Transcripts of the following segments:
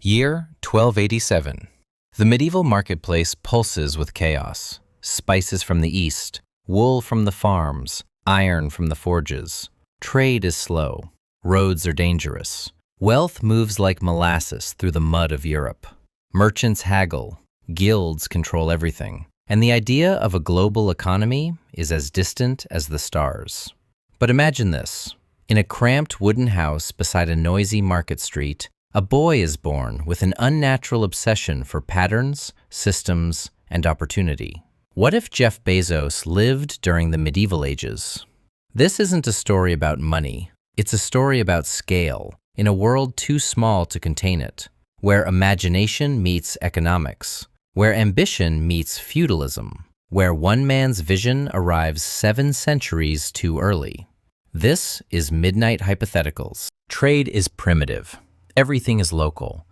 Year 1287. The medieval marketplace pulses with chaos. Spices from the east, wool from the farms, iron from the forges. Trade is slow. Roads are dangerous. Wealth moves like molasses through the mud of Europe. Merchants haggle. Guilds control everything. And the idea of a global economy is as distant as the stars. But imagine this. In a cramped wooden house beside a noisy market street, a boy is born with an unnatural obsession for patterns, systems, and opportunity. What if Jeff Bezos lived during the medieval ages? This isn't a story about money. It's a story about scale, in a world too small to contain it, where imagination meets economics, where ambition meets feudalism, where one man's vision arrives 7 centuries too early. This is Midnight Hypotheticals. Trade is primitive. Everything is local.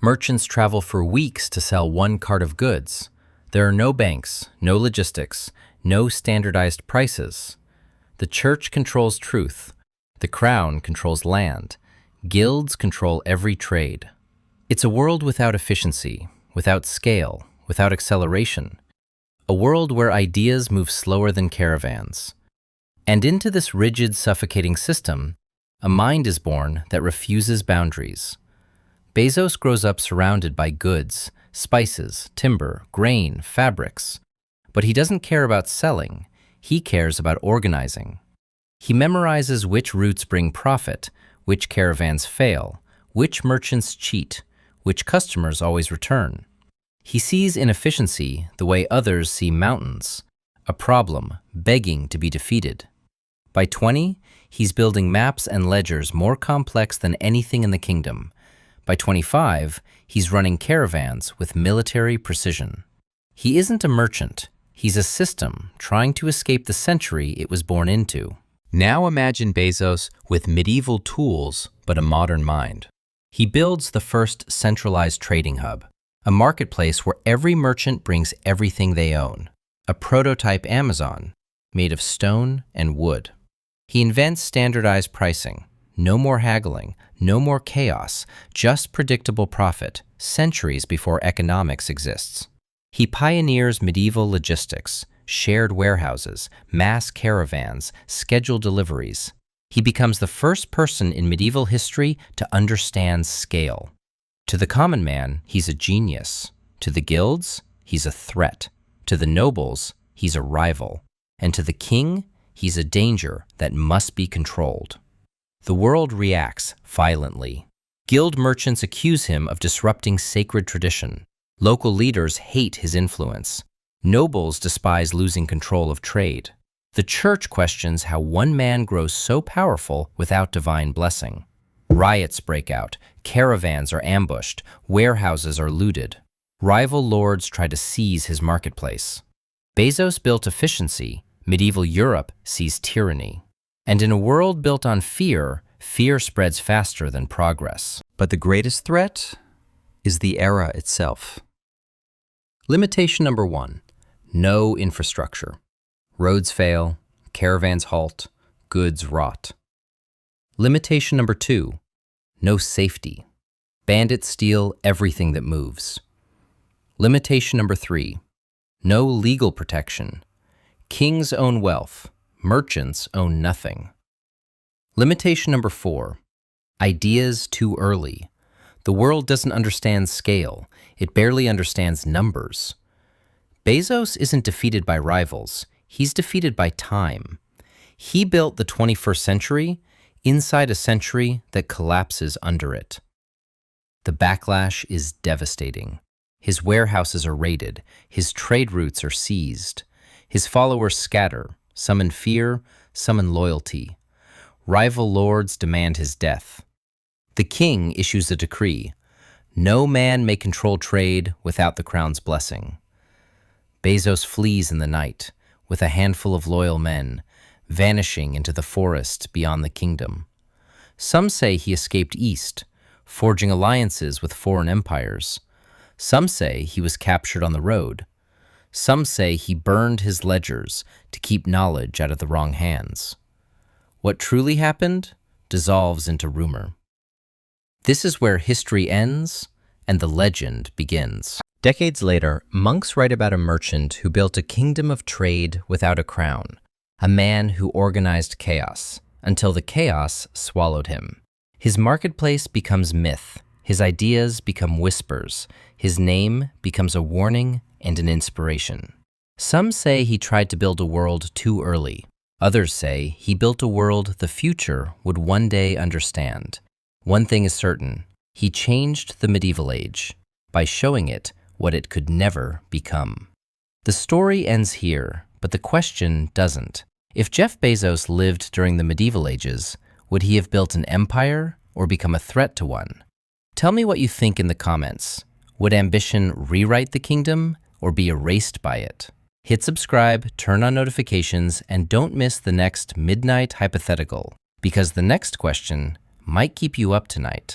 Merchants travel for weeks to sell one cart of goods. There are no banks, no logistics, no standardized prices. The church controls truth. The crown controls land. Guilds control every trade. It's a world without efficiency, without scale, without acceleration. A world where ideas move slower than caravans. And into this rigid, suffocating system, a mind is born that refuses boundaries. Bezos grows up surrounded by goods, spices, timber, grain, fabrics. But he doesn't care about selling. He cares about organizing. He memorizes which routes bring profit, which caravans fail, which merchants cheat, which customers always return. He sees inefficiency the way others see mountains, a problem begging to be defeated. By 20, he's building maps and ledgers more complex than anything in the kingdom. By 25, he's running caravans with military precision. He isn't a merchant. He's a system trying to escape the century it was born into. Now imagine Bezos with medieval tools but a modern mind. He builds the first centralized trading hub, a marketplace where every merchant brings everything they own, a prototype Amazon made of stone and wood. He invents standardized pricing. No more haggling, no more chaos, just predictable profit, centuries before economics exists. He pioneers medieval logistics, shared warehouses, mass caravans, scheduled deliveries. He becomes the first person in medieval history to understand scale. To the common man, he's a genius. To the guilds, he's a threat. To the nobles, he's a rival. And to the king, he's a danger that must be controlled. The world reacts violently. Guild merchants accuse him of disrupting sacred tradition. Local leaders hate his influence. Nobles despise losing control of trade. The church questions how one man grows so powerful without divine blessing. Riots break out, caravans are ambushed, warehouses are looted. Rival lords try to seize his marketplace. Bezos built efficiency. Medieval Europe sees tyranny. And in a world built on fear, fear spreads faster than progress. But the greatest threat is the era itself. Limitation number 1, no infrastructure. Roads fail, caravans halt, goods rot. Limitation number 2, no safety. Bandits steal everything that moves. Limitation number 3, no legal protection. Kings own wealth, merchants own nothing. Limitation number 4, ideas too early. The world doesn't understand scale, it barely understands numbers. Bezos isn't defeated by rivals, he's defeated by time. He built the 21st century inside a century that collapses under it. The backlash is devastating. His warehouses are raided, his trade routes are seized. His followers scatter, some in fear, some in loyalty. Rival lords demand his death. The king issues a decree. No man may control trade without the crown's blessing. Bezos flees in the night, with a handful of loyal men, vanishing into the forest beyond the kingdom. Some say he escaped east, forging alliances with foreign empires. Some say he was captured on the road. Some say he burned his ledgers to keep knowledge out of the wrong hands. What truly happened dissolves into rumor. This is where history ends and the legend begins. Decades later, monks write about a merchant who built a kingdom of trade without a crown, a man who organized chaos until the chaos swallowed him. His marketplace becomes myth, his ideas become whispers, his name becomes a warning and an inspiration. Some say he tried to build a world too early. Others say he built a world the future would one day understand. One thing is certain, he changed the medieval age by showing it what it could never become. The story ends here, but the question doesn't. If Jeff Bezos lived during the medieval ages, would he have built an empire or become a threat to one? Tell me what you think in the comments. Would ambition rewrite the kingdom or be erased by it? Hit subscribe, turn on notifications, and don't miss the next Midnight Hypothetical, because the next question might keep you up tonight.